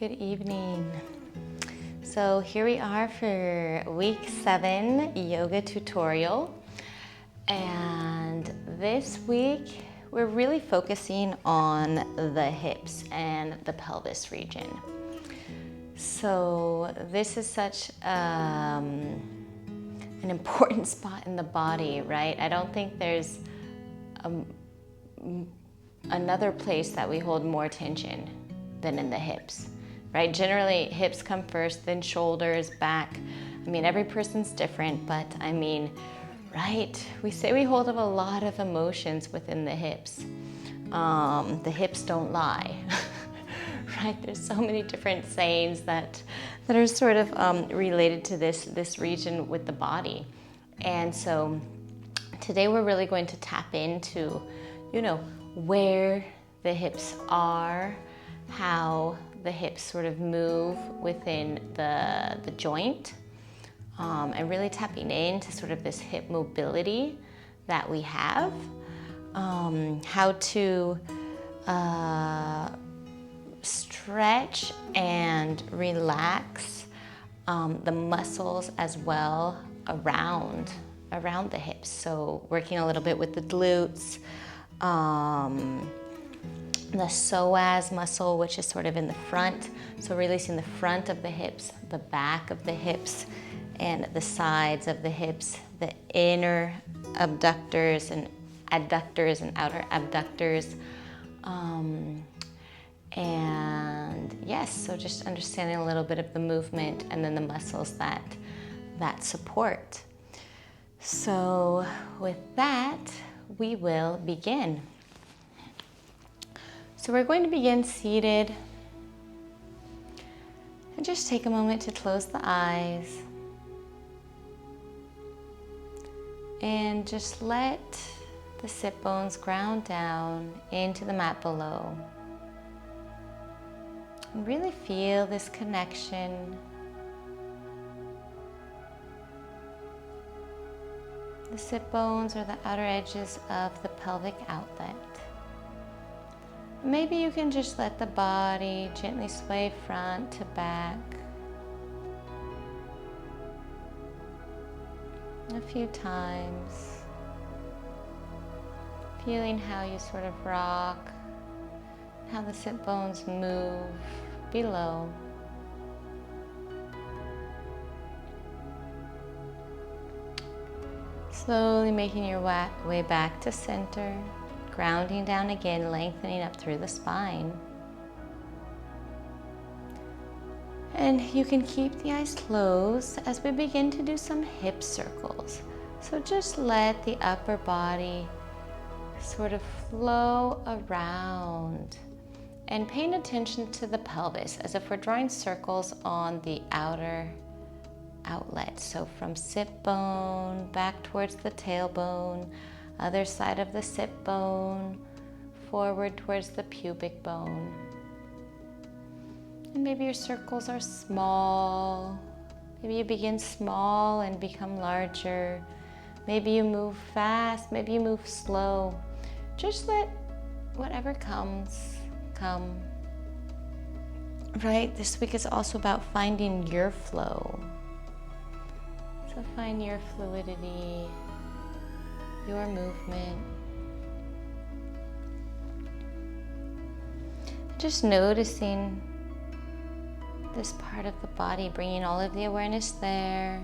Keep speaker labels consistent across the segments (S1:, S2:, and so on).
S1: good evening. So here we are for week 7 yoga tutorial. And this week we're really focusing on the hips and the pelvis region. So this is such an important spot in the body, right? I don't think there's another place that we hold more tension than in the hips, right? Generally, hips come first, then shoulders, back. I mean, every person's different, but I mean, right? We say we hold up a lot of emotions within the hips. The hips don't lie, right? There's so many different sayings that are sort of related to this region with the body. And so today we're really going to tap into, where the hips are, how the hips sort of move within the joint, and really tapping into sort of this hip mobility that we have, how to stretch and relax the muscles as well around the hips. So working a little bit with the glutes, the psoas muscle, which is sort of in the front. So releasing the front of the hips, the back of the hips, and the sides of the hips, the inner abductors and adductors and outer abductors. And yes, so just understanding a little bit of the movement and then the muscles that support. So with that, we will begin. So we're going to begin seated. And just take a moment to close the eyes. And just let the sit bones ground down into the mat below. And really feel this connection. The sit bones are the outer edges of the pelvic outlet. Maybe you can just let the body gently sway front to back a few times, feeling how you sort of rock, how the sit bones move below. Slowly making your way back to center, grounding down again, lengthening up through the spine. And you can keep the eyes closed as we begin to do some hip circles. So just let the upper body sort of flow around and paying attention to the pelvis as if we're drawing circles on the outer outlet. So from sit bone back towards the tailbone, other side of the sit bone, forward towards the pubic bone. And maybe your circles are small. Maybe you begin small and become larger. Maybe you move fast, maybe you move slow. Just let whatever comes, come. Right? This week is also about finding your flow. So find your fluidity, your movement. Just noticing this part of the body, bringing all of the awareness there.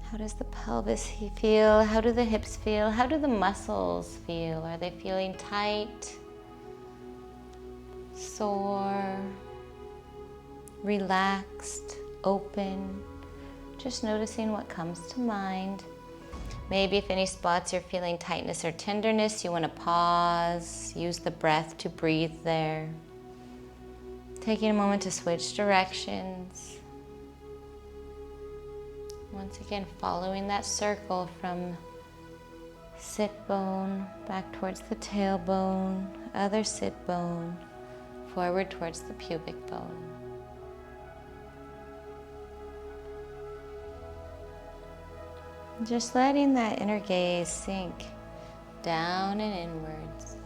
S1: How does the pelvis feel? How do the hips feel? How do the muscles feel? Are they feeling tight, sore, relaxed, open? Just noticing what comes to mind. Maybe if any spots you're feeling tightness or tenderness, you want to pause, use the breath to breathe there. Taking a moment to switch directions. Once again, following that circle from sit bone back towards the tailbone, other sit bone, forward towards the pubic bone. Just letting that inner gaze sink down and inwards.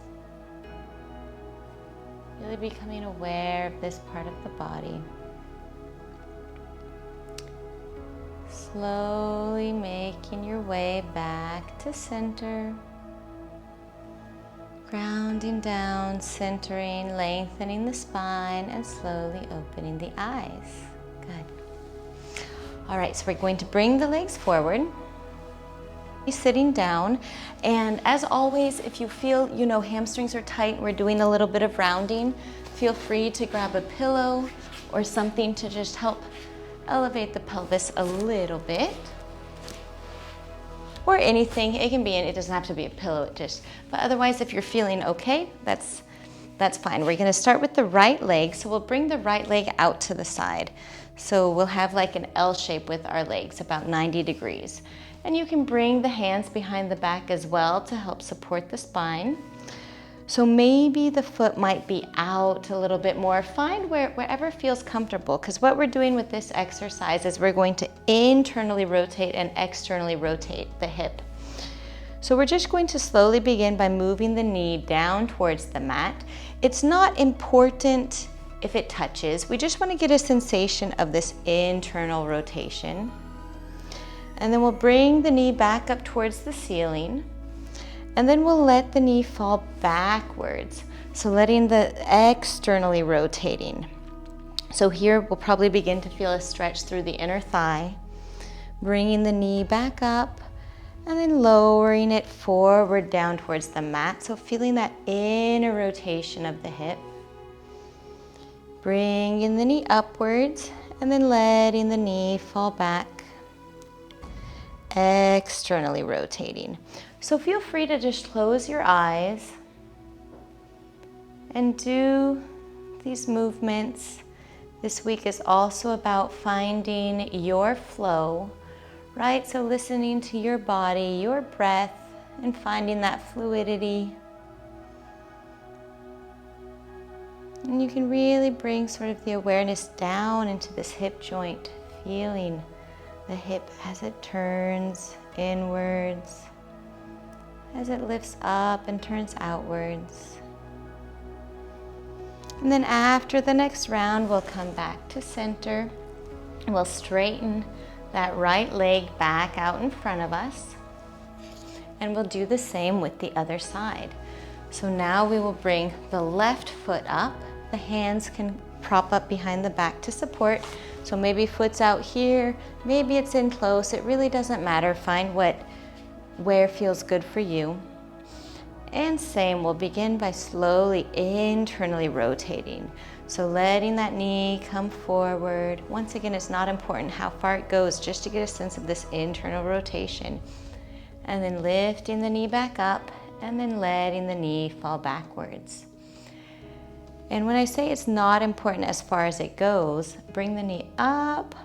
S1: Really becoming aware of this part of the body. Slowly making your way back to center. Grounding down, centering, lengthening the spine, and slowly opening the eyes. Good. All right, so we're going to bring the legs forward. Sitting down, and as always, if you feel, hamstrings are tight, we're doing a little bit of rounding, feel free to grab a pillow or something to just help elevate the pelvis a little bit. Or anything, it doesn't have to be a pillow, but otherwise if you're feeling okay, that's fine. We're gonna start with the right leg, so we'll bring the right leg out to the side. So we'll have like an L shape with our legs, about 90 degrees. And you can bring the hands behind the back as well to help support the spine. So maybe the foot might be out a little bit more. Find wherever feels comfortable, because what we're doing with this exercise is we're going to internally rotate and externally rotate the hip. So we're just going to slowly begin by moving the knee down towards the mat. It's not important if it touches. We just want to get a sensation of this internal rotation. And then we'll bring the knee back up towards the ceiling. And then we'll let the knee fall backwards. So letting the externally rotating. So here we'll probably begin to feel a stretch through the inner thigh. Bringing the knee back up and then lowering it forward down towards the mat. So feeling that inner rotation of the hip. Bringing the knee upwards and then letting the knee fall back. Externally rotating. So feel free to just close your eyes and do these movements. This week is also about finding your flow, right? So listening to your body, your breath, and finding that fluidity. And you can really bring sort of the awareness down into this hip joint, feeling the hip as it turns inwards, as it lifts up and turns outwards. And then after the next round, we'll come back to center. We'll straighten that right leg back out in front of us. And we'll do the same with the other side. So now we will bring the left foot up. The hands can prop up behind the back to support. So maybe foot's out here, maybe it's in close, it really doesn't matter. Find where feels good for you. And same, we'll begin by slowly internally rotating. So letting that knee come forward. Once again, it's not important how far it goes, just to get a sense of this internal rotation. And then lifting the knee back up and then letting the knee fall backwards. And when I say it's not important as far as it goes, bring the knee up,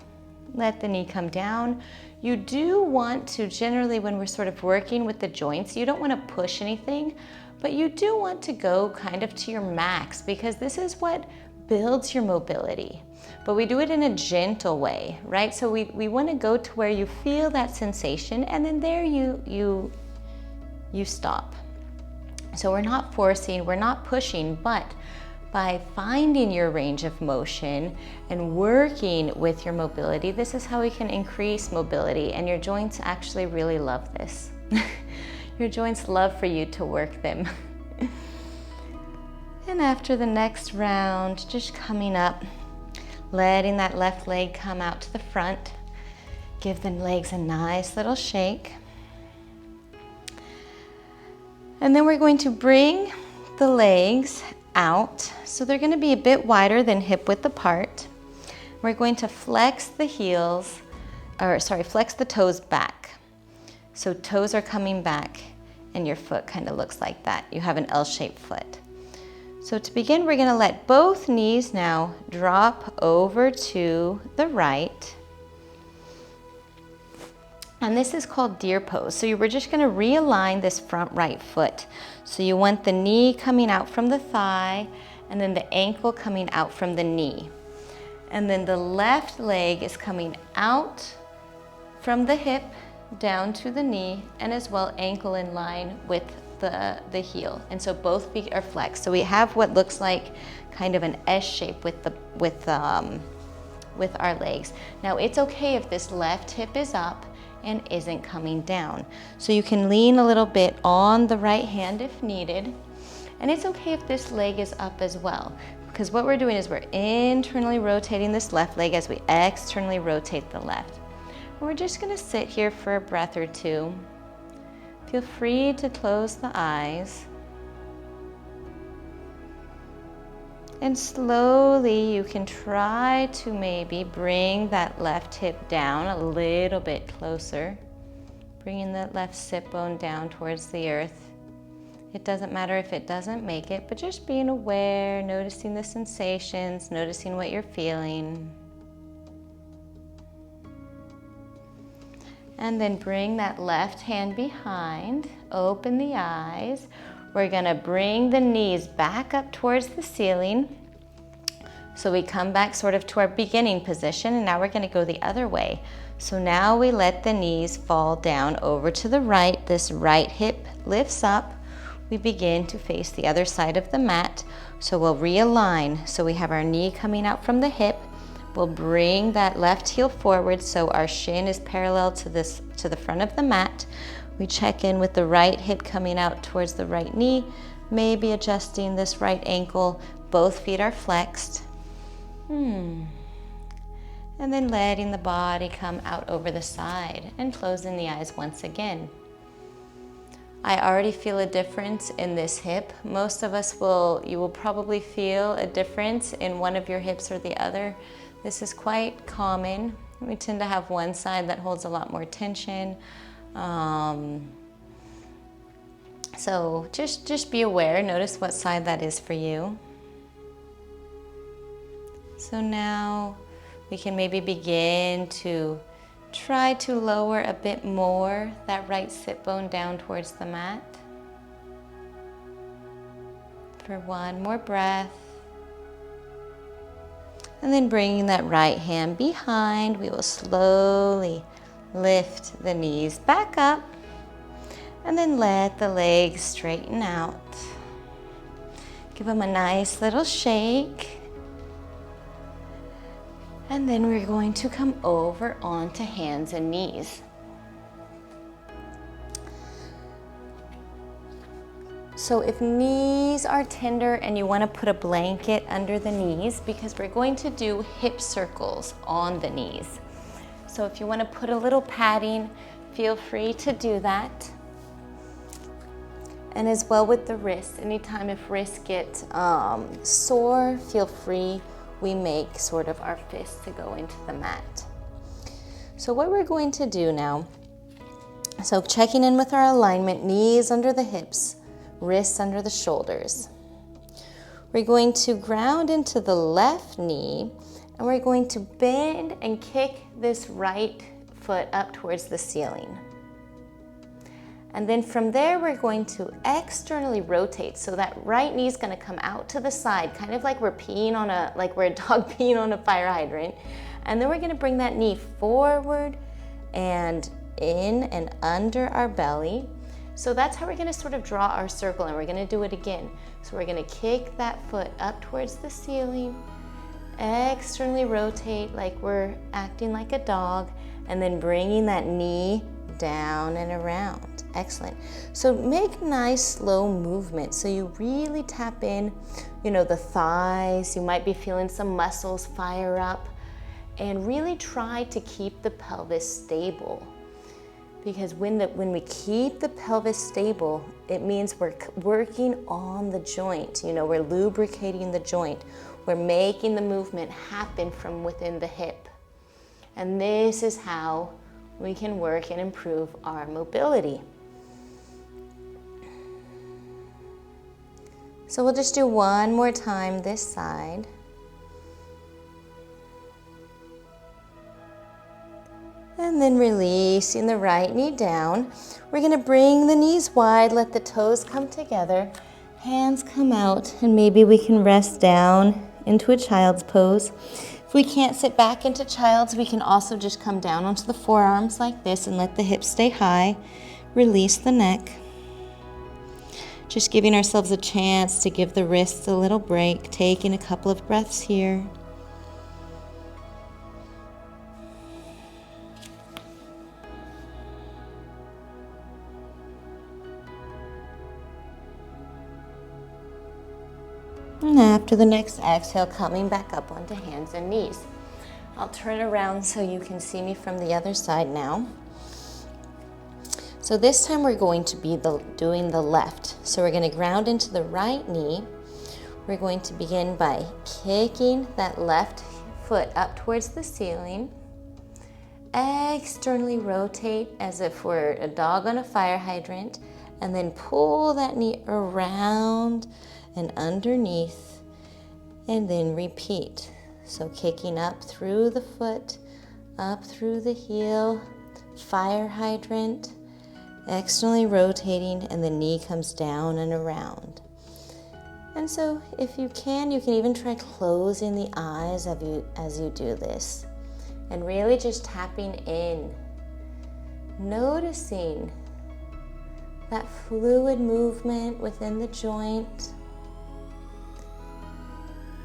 S1: let the knee come down. You do want to, generally when we're sort of working with the joints, you don't want to push anything, but you do want to go kind of to your max, because this is what builds your mobility. But we do it in a gentle way, right? So we want to go to where you feel that sensation, and then there you stop. So we're not forcing, we're not pushing, but by finding your range of motion and working with your mobility, this is how we can increase mobility, and your joints actually really love this. Your joints love for you to work them. And after the next round, just coming up, letting that left leg come out to the front. Give the legs a nice little shake. And then we're going to bring the legs out. So they're going to be a bit wider than hip width apart. We're going to flex the flex the toes back. So toes are coming back and your foot kind of looks like that. You have an L-shaped foot. So to begin, we're going to let both knees now drop over to the right. And this is called deer pose. So we're just going to realign this front right foot. So you want the knee coming out from the thigh and then the ankle coming out from the knee. And then the left leg is coming out from the hip down to the knee, and as well ankle in line with the heel. And so both feet are flexed. So we have what looks like kind of an S shape with our legs. Now it's okay if this left hip is up and isn't coming down. So you can lean a little bit on the right hand if needed. And it's okay if this leg is up as well, because what we're doing is we're internally rotating this left leg as we externally rotate the left. And we're just gonna sit here for a breath or two. Feel free to close the eyes. And slowly you can try to maybe bring that left hip down a little bit closer, bringing that left sit bone down towards the earth. It doesn't matter if it doesn't make it, but just being aware, noticing the sensations, noticing what you're feeling. And then bring that left hand behind, open the eyes. We're gonna bring the knees back up towards the ceiling. So we come back sort of to our beginning position, and now we're gonna go the other way. So now we let the knees fall down over to the right. This right hip lifts up. We begin to face the other side of the mat. So we'll realign. So we have our knee coming out from the hip. We'll bring that left heel forward so our shin is parallel to the front of the mat. We check in with the right hip coming out towards the right knee, maybe adjusting this right ankle. Both feet are flexed. And then letting the body come out over the side and closing the eyes once again. I already feel a difference in this hip. Most of us you will probably feel a difference in one of your hips or the other. This is quite common. We tend to have one side that holds a lot more tension. So just be aware, notice what side that is for you. So now we can maybe begin to try to lower a bit more that right sit bone down towards the mat. For one more breath. And then bringing that right hand behind, we will slowly lift the knees back up and then let the legs straighten out. Give them a nice little shake. And then we're going to come over onto hands and knees. So if knees are tender and you want to put a blanket under the knees, because we're going to do hip circles on the knees. So if you want to put a little padding, feel free to do that. And as well with the wrists, anytime if wrists get sore, feel free. We make sort of our fists to go into the mat. So what we're going to do now, so checking in with our alignment, knees under the hips, wrists under the shoulders. We're going to ground into the left knee, and we're going to bend and kick this right foot up towards the ceiling. And then from there, we're going to externally rotate. So that right knee is going to come out to the side, kind of like we're a dog peeing on a fire hydrant. And then we're going to bring that knee forward and in and under our belly. So that's how we're going to sort of draw our circle, and we're going to do it again. So we're going to kick that foot up towards the ceiling, externally rotate like we're acting like a dog, and then bringing that knee down and around. Excellent. So make nice slow movements. So you really tap in, the thighs. You might be feeling some muscles fire up, and really try to keep the pelvis stable. Because when we keep the pelvis stable, it means we're working on the joint. We're lubricating the joint. We're making the movement happen from within the hip. And this is how we can work and improve our mobility. So we'll just do one more time this side. And then releasing the right knee down. We're going to bring the knees wide, let the toes come together, hands come out, and maybe we can rest down into a child's pose. If we can't sit back into child's, we can also just come down onto the forearms like this and let the hips stay high. Release the neck.
S2: Just giving ourselves a chance to give the wrists a little break, taking a couple of breaths here. And after the next exhale, coming back up onto hands and knees. I'll turn around so you can see me from the other side now. So this time we're going to be doing the left. So we're going to ground into the right knee. We're going to begin by kicking that left foot up towards the ceiling. Externally rotate as if we're a dog on a fire hydrant, and then pull that knee around and underneath, and then repeat. So kicking up through the foot, up through the heel, fire hydrant, externally rotating, and the knee comes down and around. And so if you can even try closing the eyes as you do this, and really just tapping in, noticing that fluid movement within the joint,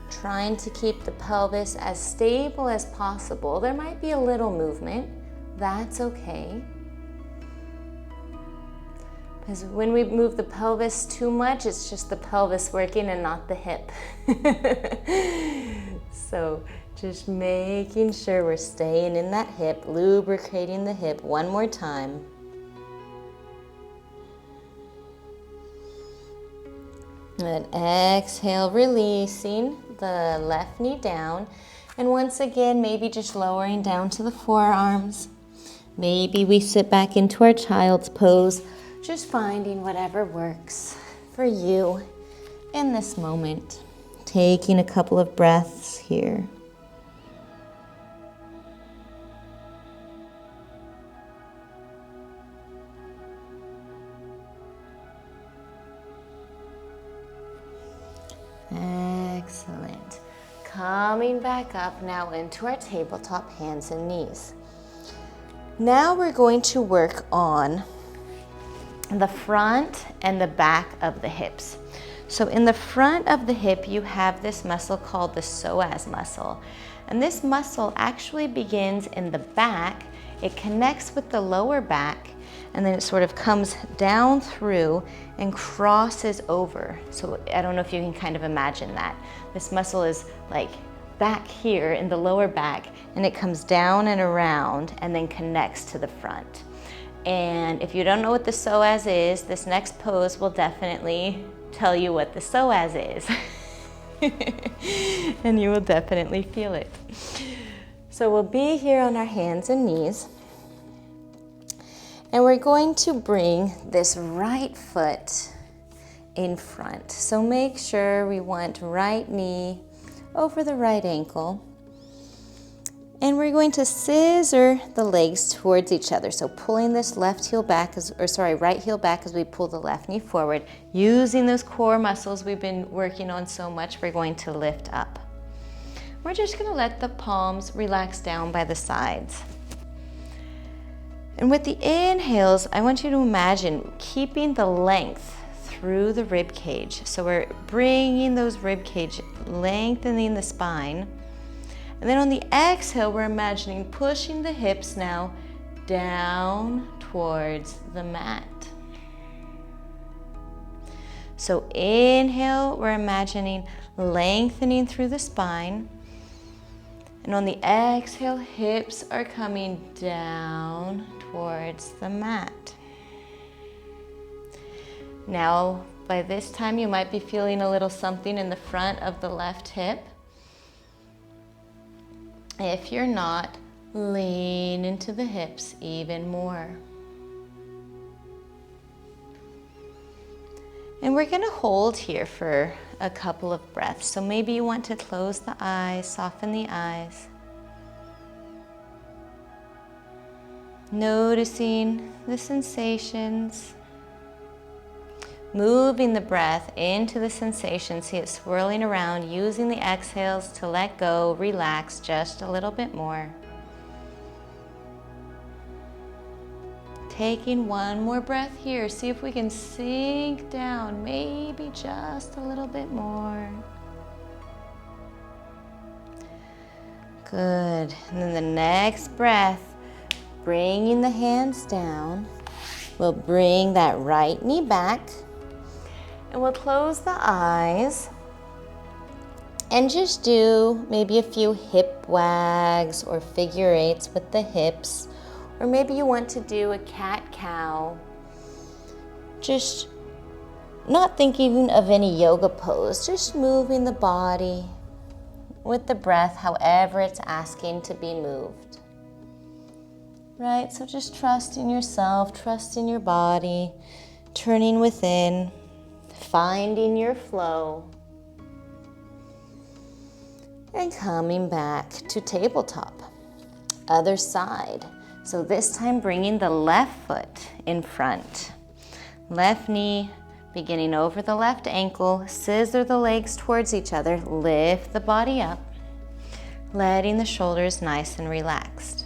S2: trying to keep the pelvis as stable as possible. There might be a little movement, that's okay. Because when we move the pelvis too much, it's just the pelvis working and not the hip. So just making sure we're staying in that hip, lubricating the hip one more time. And exhale, releasing the left knee down. And once again, maybe just lowering down to the forearms. Maybe we sit back into our child's pose, just finding whatever works for you in this moment. Taking a couple of breaths here. Excellent. Coming back up now into our tabletop, hands and knees. Now we're going to work on the front and the back of the hips. So in the front of the hip, you have this muscle called the psoas muscle. And this muscle actually begins in the back. It connects with the lower back, and then it sort of comes down through and crosses over. So I don't know if you can kind of imagine that. This muscle is like back here in the lower back, and it comes down and around and then connects to the front. And if you don't know what the psoas is, this next pose will definitely tell you what the psoas is. And you will definitely feel it. So we'll be here on our hands and knees. And we're going to bring this right foot in front. So make sure we want right knee over the right ankle. And we're going to scissor the legs towards each other. So pulling this right heel back as we pull the left knee forward. Using those core muscles we've been working on so much, we're going to lift up. We're just gonna let the palms relax down by the sides. And with the inhales, I want you to imagine keeping the length through the rib cage. So we're bringing those rib cage, lengthening the spine. And then on the exhale, we're imagining pushing the hips now down towards the mat. So inhale, we're imagining lengthening through the spine. And on the exhale, hips are coming down towards the mat. Now, by this time, you might be feeling a little something in the front of the left hip. If you're not, lean into the hips even more. And we're going to hold here for a couple of breaths. So maybe you want to close the eyes, soften the eyes. Noticing the sensations. Moving the breath into the sensation, see it swirling around, using the exhales to let go, relax just a little bit more. Taking one more breath here. See if we can sink down, maybe just a little bit more. Good. And then the next breath, bringing the hands down. We'll bring that right knee back and we'll close the eyes and just do maybe a few hip wags or figure eights with the hips. Or maybe you want to do a cat-cow. Just not thinking of any yoga pose, just moving the body with the breath however it's asking to be moved. Right, so just trust in yourself, trust in your body, turning within, finding your flow, and coming back to tabletop. Other side. So this time bringing the left foot in front. Left knee beginning over the left ankle, scissor the legs towards each other, lift the body up, letting the shoulders nice and relaxed.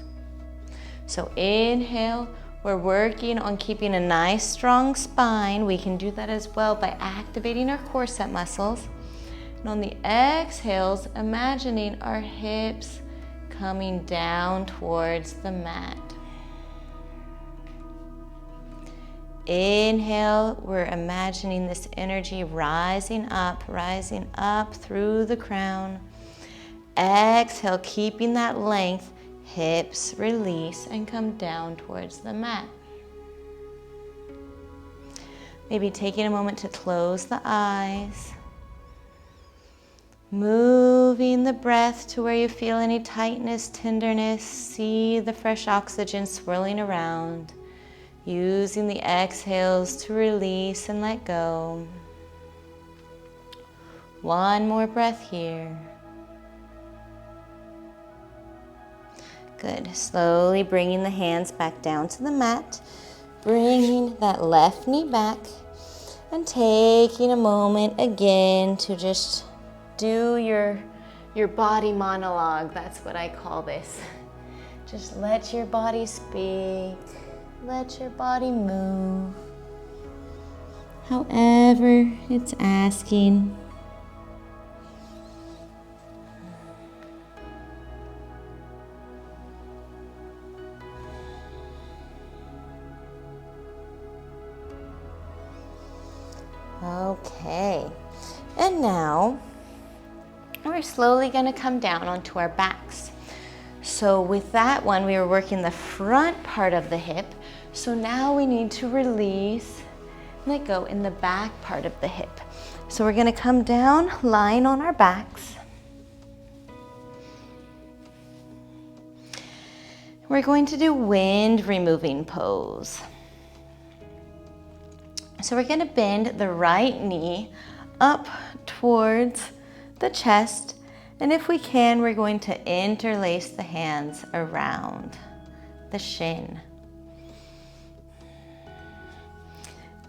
S2: So inhale, we're working on keeping a nice strong spine. We can do that as well by activating our core set muscles. And on the exhales, imagining our hips coming down towards the mat. Inhale, we're imagining this energy rising up through the crown. Exhale, keeping that length, hips release and come down towards the mat. Maybe taking a moment to close the eyes. Moving the breath to where you feel any tightness, tenderness. See the fresh oxygen swirling around. Using the exhales to release and let go. One more breath here. Good. Slowly bringing the hands back down to the mat. Bringing that left knee back. And taking a moment again to just do your body monologue. That's what I call this. Just let your body speak. Let your body move. However it's asking. Okay, and now we're slowly going to come down onto our backs. So with that one, we were working the front part of the hip. So now we need to release, let go in the back part of the hip. So we're going to come down, lying on our backs. We're going to do wind removing pose. So we're going to bend the right knee up towards the chest, and if we can, we're going to interlace the hands around the shin.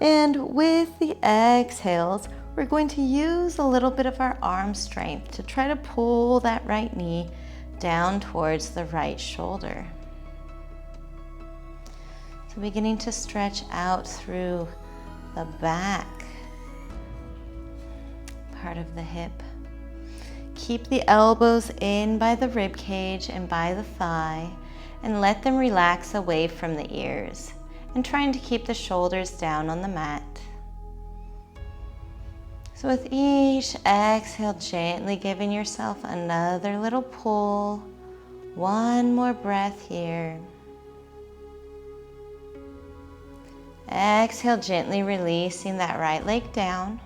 S2: And with the exhales, we're going to use a little bit of our arm strength to try to pull that right knee down towards the right shoulder. So beginning to stretch out through the back part of the hip. Keep the elbows in by the rib cage and by the thigh, and let them relax away from the ears, and trying to keep the shoulders down on the mat. So with each exhale, gently giving yourself another little pull. One more breath here. Exhale, gently releasing that right leg down.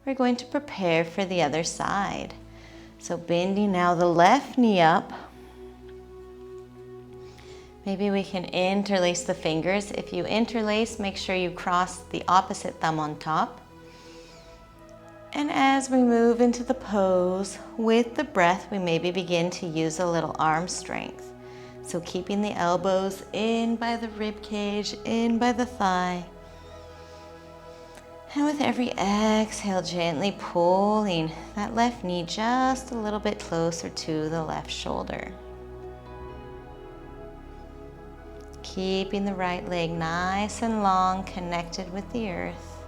S2: We're going to prepare for the other side. So bending now the left knee up. Maybe we can interlace the fingers. If you interlace, make sure you cross the opposite thumb on top. And as we move into the pose, with the breath, we maybe begin to use a little arm strength. So keeping the elbows in by the rib cage, in by the thigh. And with every exhale, gently pulling that left knee just a little bit closer to the left shoulder. Keeping the right leg nice and long, connected with the earth.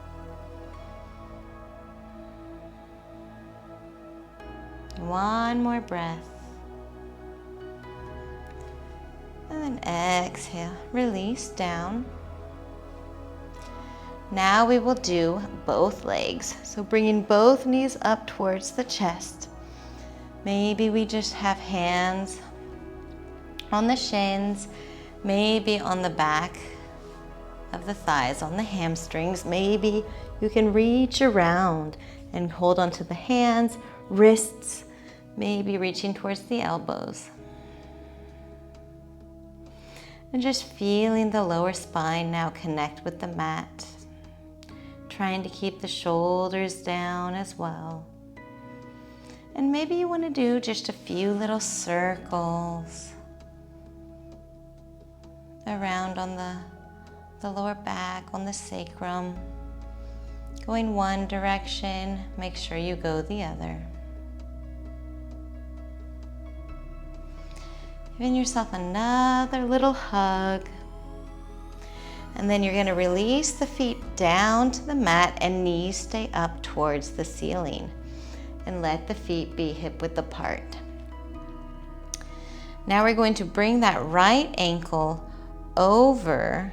S2: One more breath. And then exhale, release down. Now we will do both legs. So bringing both knees up towards the chest. Maybe we just have hands on the shins, maybe on the back of the thighs, on the hamstrings. Maybe you can reach around and hold onto the hands, wrists, maybe reaching towards the elbows. And just feeling the lower spine now connect with the mat. Trying to keep the shoulders down as well. And maybe you want to do just a few little circles around on the lower back, on the sacrum. Going one direction, make sure you go the other. Giving yourself another little hug. And then you're going to release the feet down to the mat and knees stay up towards the ceiling. And let the feet be hip width apart. Now we're going to bring that right ankle over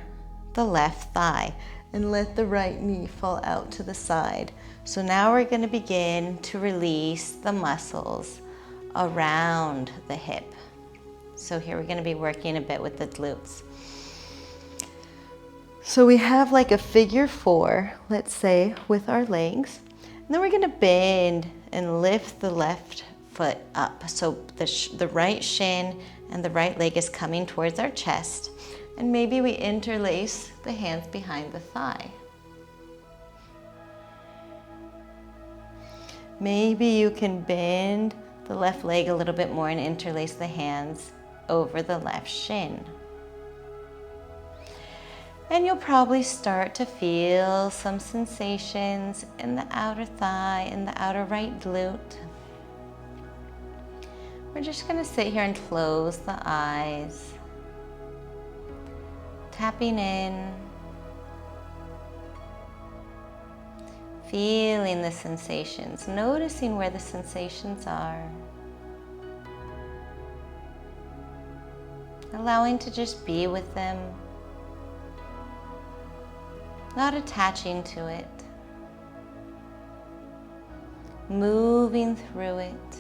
S2: the left thigh and let the right knee fall out to the side. So now we're going to begin to release the muscles around the hip. So here we're going to be working a bit with the glutes. So we have like a figure 4, let's say, with our legs. And then we're going to bend and lift the left foot up. So the right shin and the right leg is coming towards our chest. And maybe we interlace the hands behind the thigh. Maybe you can bend the left leg a little bit more and interlace the hands over the left shin. And you'll probably start to feel some sensations in the outer thigh, in the outer right glute. We're just going to sit here and close the eyes. Tapping in. Feeling the sensations, noticing where the sensations are. Allowing to just be with them. Not attaching to it. Moving through it.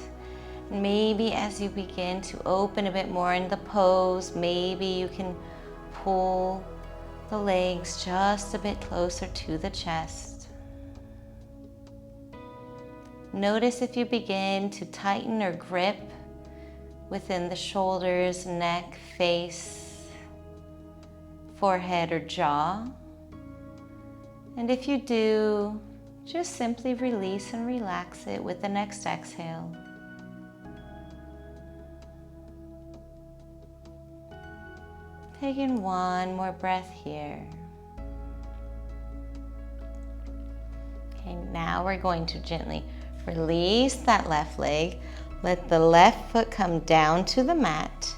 S2: Maybe as you begin to open a bit more in the pose, maybe you can pull the legs just a bit closer to the chest. Notice if you begin to tighten or grip within the shoulders, neck, face, forehead, or jaw. And if you do, just simply release and relax it with the next exhale. Taking one more breath here. Okay, now we're going to gently release that left leg. Let the left foot come down to the mat.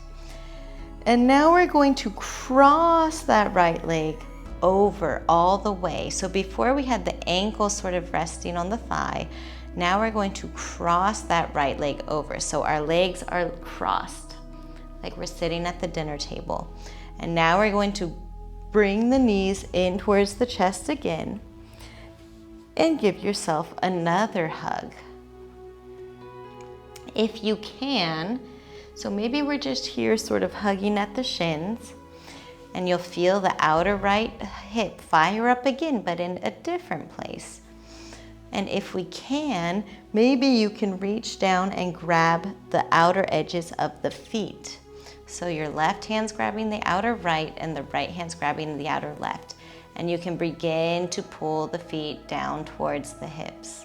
S2: And now we're going to cross that right leg over all the way. So before we had the ankle sort of resting on the thigh, now we're going to cross that right leg over. So our legs are crossed, like we're sitting at the dinner table. And now we're going to bring the knees in towards the chest again and give yourself another hug. If you can, so maybe we're just here sort of hugging at the shins, and you'll feel the outer right hip fire up again, but in a different place. And if we can, maybe you can reach down and grab the outer edges of the feet. So your left hand's grabbing the outer right and the right hand's grabbing the outer left. And you can begin to pull the feet down towards the hips.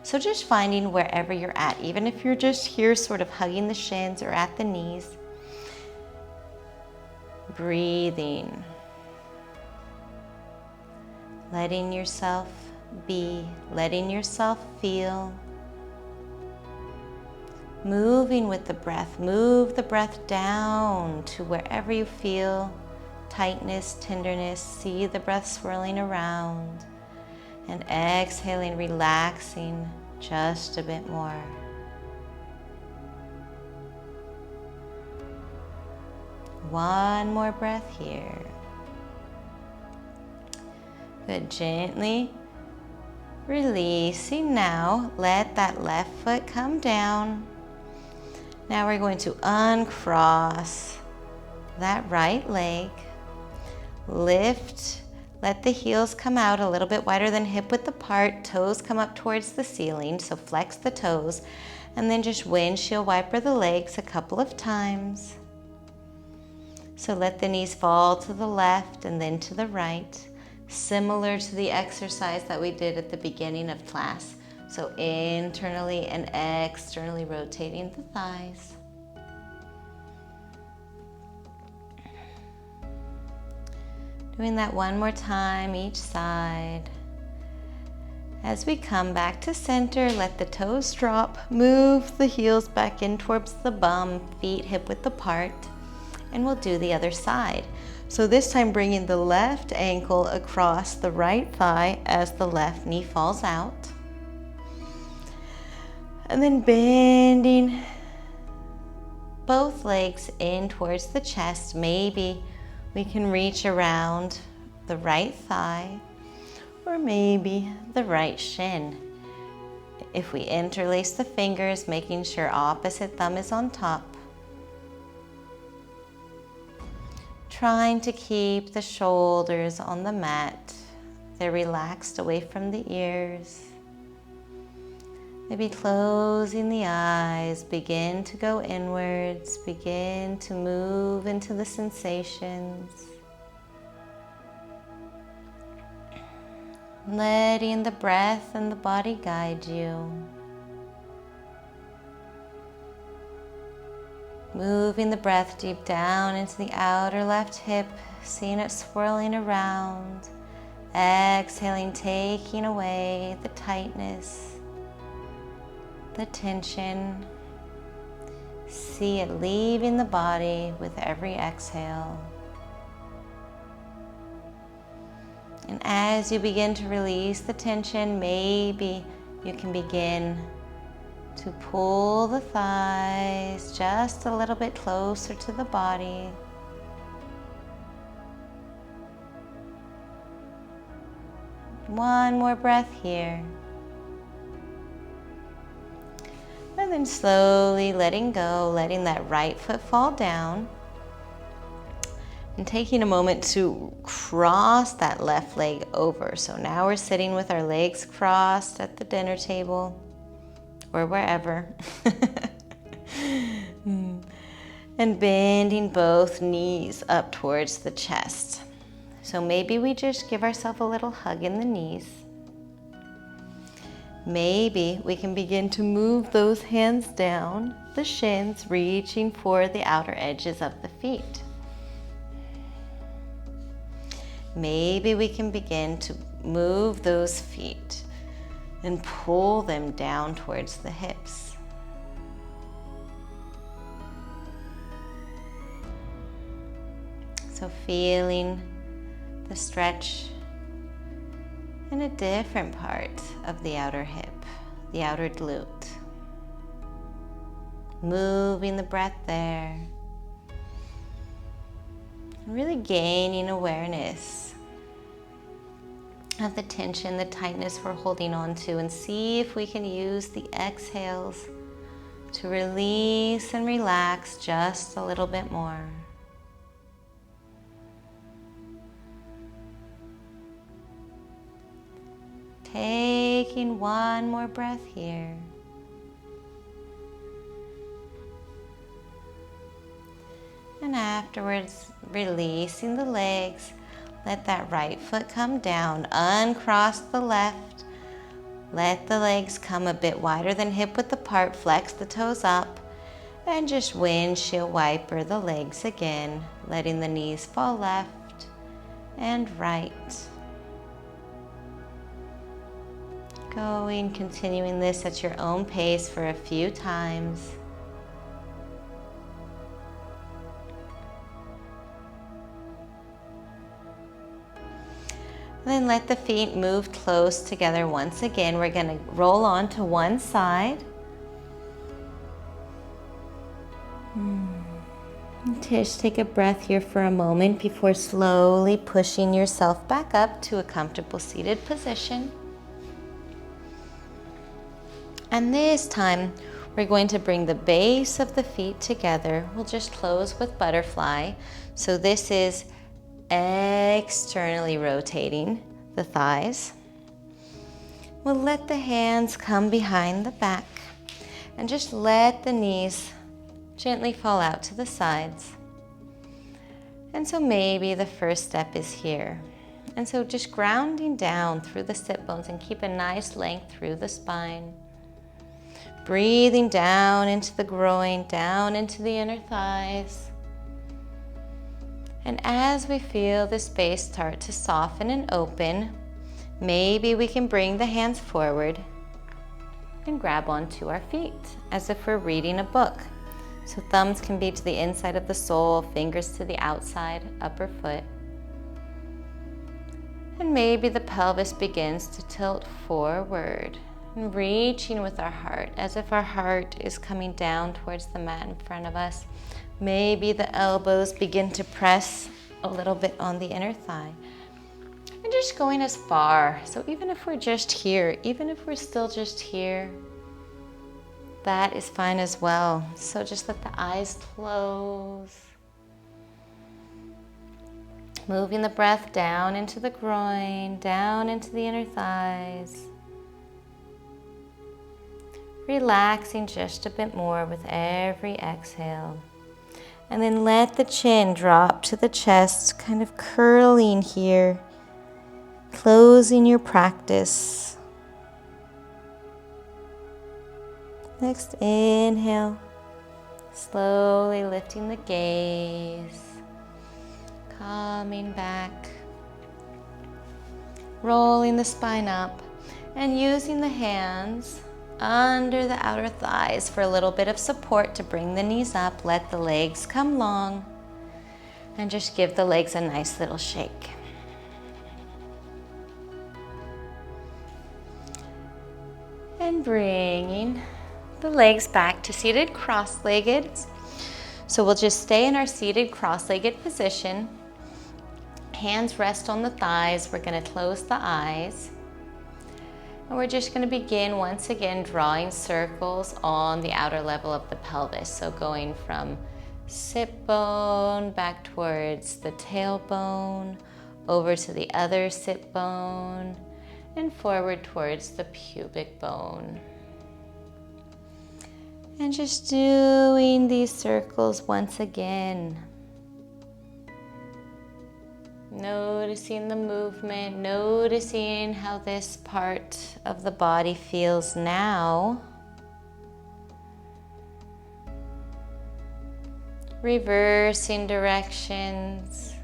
S2: So just finding wherever you're at, even if you're just here sort of hugging the shins or at the knees. Breathing. Letting yourself be, letting yourself feel. moving with the breath. Move the breath down to wherever you feel tightness, tenderness. See the breath swirling around. And exhaling, relaxing just a bit more. One more breath here. Good, gently releasing now. Let that left foot come down. Now we're going to uncross that right leg. Lift, let the heels come out a little bit wider than hip width apart. Toes come up towards the ceiling, so flex the toes. And then just windshield wiper the legs a couple of times. So let the knees fall to the left and then to the right, similar to the exercise that we did at the beginning of class. So internally and externally rotating the thighs. Doing that one more time each side. As we come back to center, let the toes drop. Move the heels back in towards the bum, feet hip width apart. And we'll do the other side. So this time bringing the left ankle across the right thigh as the left knee falls out. And then bending both legs in towards the chest. Maybe we can reach around the right thigh or maybe the right shin. If we interlace the fingers, making sure opposite thumb is on top. Trying to keep the shoulders on the mat. They're relaxed away from the ears. Maybe closing the eyes, begin to go inwards, begin to move into the sensations. Letting the breath and the body guide you. Moving the breath deep down into the outer left hip, seeing it swirling around. Exhaling, taking away the tightness, the tension. See it leaving the body with every exhale. And as you begin to release the tension, maybe you can begin to pull the thighs just a little bit closer to the body. One more breath here. And then slowly letting go, letting that right foot fall down. And taking a moment to cross that left leg over. So now we're sitting with our legs crossed at the dinner table or wherever. And bending both knees up towards the chest. So maybe we just give ourselves a little hug in the knees. Maybe we can begin to move those hands down the shins, reaching for the outer edges of the feet. Maybe we can begin to move those feet and pull them down towards the hips. So feeling the stretch in a different part of the outer hip, the outer glute. Moving the breath there. Really gaining awareness of the tension, the tightness we're holding on to, and see if we can use the exhales to release and relax just a little bit more. Taking one more breath here. And afterwards, releasing the legs. Let that right foot come down. Uncross the left. Let the legs come a bit wider than hip width apart. Flex the toes up. And just windshield wiper the legs again. Letting the knees fall left and right. Continuing this at your own pace for a few times. Then let the feet move close together once again. We're going to roll on to one side. Just take a breath here for a moment before slowly pushing yourself back up to a comfortable seated position. And this time, we're going to bring the base of the feet together. We'll just close with butterfly. So this is externally rotating the thighs. We'll let the hands come behind the back and just let the knees gently fall out to the sides. And so maybe the first step is here. And so just grounding down through the sit bones and keep a nice length through the spine. Breathing down into the groin, down into the inner thighs. And as we feel the space start to soften and open, maybe we can bring the hands forward and grab onto our feet as if we're reading a book. So thumbs can be to the inside of the sole, fingers to the outside, upper foot. And maybe the pelvis begins to tilt forward, and reaching with our heart as if our heart is coming down towards the mat in front of us. Maybe the elbows begin to press a little bit on the inner thigh. And just going as far. So even if we're just here, even if we're still just here, that is fine as well. So just let the eyes close. Moving the breath down into the groin, down into the inner thighs. Relaxing just a bit more with every exhale. And then let the chin drop to the chest, kind of curling here, closing your practice. Next inhale, slowly lifting the gaze, coming back, rolling the spine up, and using the hands under the outer thighs for a little bit of support to bring the knees up. Let the legs come long, and just give the legs a nice little shake. And bringing the legs back to seated cross-legged. So we'll just stay in our seated cross-legged position. Hands rest on the thighs. We're going to close the eyes. And we're just going to begin once again drawing circles on the outer level of the pelvis. So going from sit bone back towards the tailbone, over to the other sit bone, and forward towards the pubic bone. And just doing these circles once again. Noticing the movement, noticing how this part of the body feels now. Reversing directions.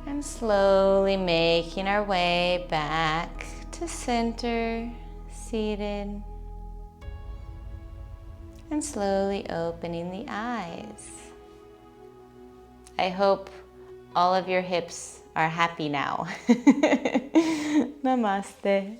S2: And slowly making our way back to center, seated. And slowly opening the eyes. I hope all of your hips are happy now. Namaste.